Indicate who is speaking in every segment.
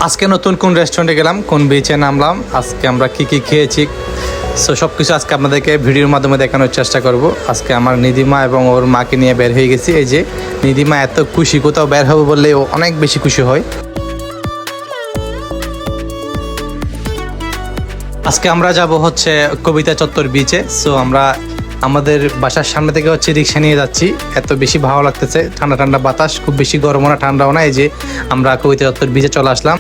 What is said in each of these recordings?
Speaker 1: আজকে নতুন কোন রেস্টুরেন্টে গেলাম, কোন বিচে নামলাম, আজকে আমরা কি কি খেয়েছি, সো সব কিছু আজকে আপনাদেরকে ভিডিওর মাধ্যমে দেখানোর চেষ্টা করব। আজকে আমার নিধিমা এবং ওর মাকে নিয়ে বের হয়ে গেছি। এই যে নিধিমা এত খুশি, কোথাও বের হবে বললে ও অনেক বেশি খুশি হয়। আজকে আমরা যাব হচ্ছে কবিতা চত্বর বিচে। সো আমরা আমাদের বাসার সামনে থেকে হচ্ছে রিক্সা নিয়ে যাচ্ছি। এত বেশি ভালো লাগতেছে, ঠান্ডা ঠান্ডা বাতাস, খুব বেশি গরমও না ঠান্ডাও না। এই যে আমরা কবিতা চত্বর বিচে চলে আসলাম।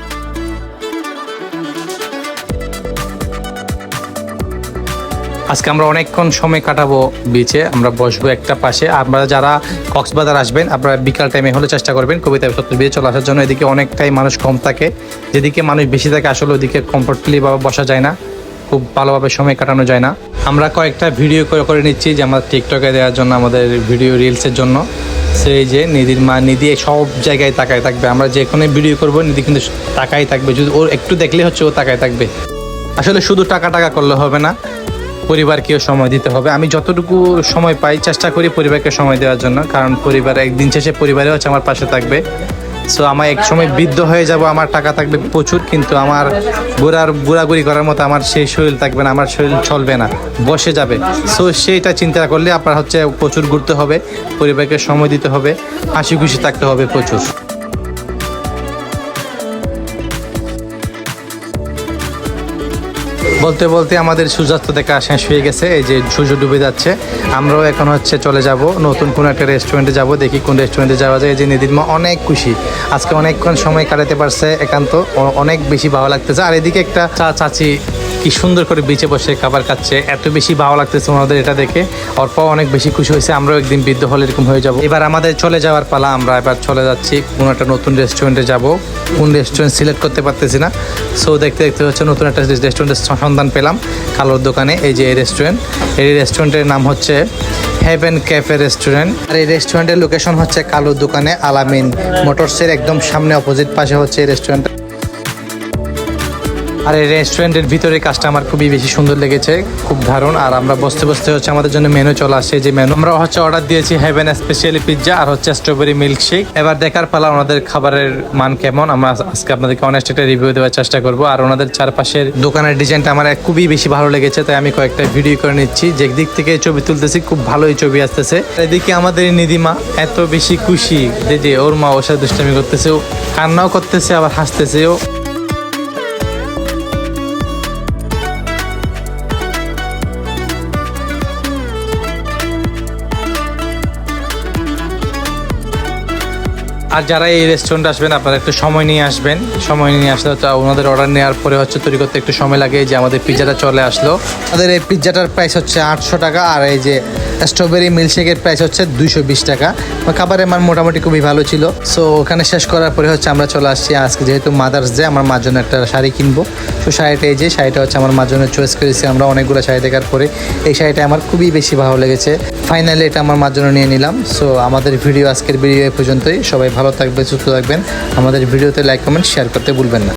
Speaker 1: আজকে আমরা অনেকক্ষণ সময় কাটাবো বিচে, আমরা বসবো একটা পাশে। আপনারা যারা কক্সবাজার আসবেন, আপনারা বিকাল টাইমে হলে চেষ্টা করবেন কবিতা চত্বর বিচে চলে আসার জন্য। এদিকে অনেকটাই মানুষ কম থাকে, যেদিকে মানুষ বেশি থাকে আসলে ওদিকে কমফোর্টলি ভাবে বসা যায় না, খুব ভালোভাবে সময় কাটানো যায় না। আমরা কয়েকটা ভিডিও করে নিচ্ছি যে আমার টিকটকে দেওয়ার জন্য, আমাদের ভিডিও রিলসের জন্য। সেই যে নিধির মা, নিধি সব জায়গায় তাকায় থাকবে, আমরা যে কোনো ভিডিও করবো নিধি কিন্তু তাকাই থাকবে, যদি ওর একটু দেখলে হচ্ছে ও তাকায় থাকবে। আসলে শুধু টাকা করলে হবে না, পরিবারকেও সময় দিতে হবে। আমি যতটুকু সময় পাই চেষ্টা করি পরিবারকে সময় দেওয়ার জন্য, কারণ পরিবার একদিন শেষে পরিবারে হচ্ছে আমার পাশে থাকবে। সো আমার এক সময় বৃদ্ধ হয়ে যাব, আমার টাকা থাকবে প্রচুর, কিন্তু আমার ঘোরাঘুরি করার মতো আমার সেই শরীর থাকবে না, আমার শরীর চলবে না, বসে যাবে। সো সেইটা চিন্তা করলে আপনার হচ্ছে প্রচুর ঘুরতে হবে, পরিবারকে সময় দিতে হবে, হাসি খুশি থাকতে হবে প্রচুর। বলতে বলতে আমাদের সূর্যাস্ত দেখা শেষ হয়ে গেছে। এই যে সূর্য ডুবে যাচ্ছে, আমরাও এখন হচ্ছে চলে যাব নতুন কোনো একটা রেস্টুরেন্টে যাব, দেখি কোন রেস্টুরেন্টে যাওয়া যায়। এই যে নিধির মা অনেক খুশি, আজকে অনেকক্ষণ সময় কাটাতে পারছে, একান্ত অনেক বেশি ভালো লাগতেছে। আর এদিকে একটা চাচি কি সুন্দর করে বিচে বসে খাবার খাচ্ছে, এত বেশি ভালো লাগতেছে ওনাদের এটা দেখে। অর্পাও অনেক বেশি খুশি হয়েছে, আমরাও একদিন বৃদ্ধ হলে এরকম হয়ে যাব। এবার আমাদের চলে যাওয়ার পালা, আমরা এবার চলে যাচ্ছি কোনো একটা নতুন রেস্টুরেন্টে যাব। কোন রেস্টুরেন্ট সিলেক্ট করতে পারতেছি না। সো দেখতে দেখতে হচ্ছে নতুন একটা রেস্টুরেন্টের সন্ধান পেলাম কালোর দোকানে। এই যে এই রেস্টুরেন্ট, এই রেস্টুরেন্টের নাম হচ্ছে হেভেন ক্যাফে রেস্টুরেন্ট। আর এই রেস্টুরেন্টের লোকেশন হচ্ছে কালোর দোকানে, আলামিন মোটরসের একদম সামনে অপোজিট পাশে হচ্ছে এই রেস্টুরেন্ট। আর এই রেস্টুরেন্টের ভিতরে কাজটা আমার খুবই বেশি সুন্দর লেগেছে, খুব দারুণ। আর আমরা বসতে বসতে হচ্ছে আমাদের জন্য মেনু চলে আসছে। যে মেনু আমরা হচ্ছে অর্ডার দিয়েছি হেভেন স্পেশালি পিৎজা আর হচ্ছে স্ট্রবেরি মিল্কশেক। এবার দেখার পালা ওনাদের খাবারের মান কেমন। আমরা আজকে আপনাদেরকে অনেস্ট একটা রিভিউ দেওয়ার চেষ্টা করবো। আর ওনাদের চারপাশের দোকানের ডিজাইনটা আমার খুবই বেশি ভালো লেগেছে, তাই আমি কয়েকটা ভিডিও করে নিচ্ছি। যে দিক থেকে ছবি তুলতেছি খুব ভালোই ছবি আসতেছে। এদিকে আমাদের নিধিমা এত বেশি খুশি যে ওর মা ওর সাথে দুষ্টামি করতেছে, ও কান্নাও করতেছে আবার হাসতেছেও। আর যারা এই রেস্টুরেন্টে আসবেন আপনারা একটু সময় নিয়ে আসবেন, সময় নিয়ে আসলে তো ওনাদের অর্ডার নেওয়ার পরে হচ্ছে তৈরি করতে একটু সময় লাগে। যে আমাদের পিৎজাটা চলে আসলো, আমাদের এই পিৎজাটার প্রাইস হচ্ছে 800 টাকা, আর এই যে স্ট্রবেরি মিল্কশেকের প্রাইস হচ্ছে 220 টাকা। খাবারের মান মোটামুটি খুবই ভালো ছিল। সো ওখানে শেষ করার পরে হচ্ছে আমরা চলে আসছি আজকে যেহেতু মাদার্স ডে, আমার মার জন্য একটা শাড়ি কিনবো। তো শাড়িটা এই যে শাড়িটা হচ্ছে আমার মার জন্য চয়েস করেছি আমরা অনেকগুলো শাড়ি দেখার পরে। এই শাড়িটা আমার খুবই বেশি ভালো লেগেছে, ফাইনালি এটা আমার মার জন্য নিয়ে নিলাম। সো আমাদের ভিডিও আজকের ভিডিও এ পর্যন্তই। সবাই ভালো থাকবে, সুস্থ থাকবেন। আমাদের ভিডিওতে লাইক কমেন্ট শেয়ার করতে ভুলবেন না।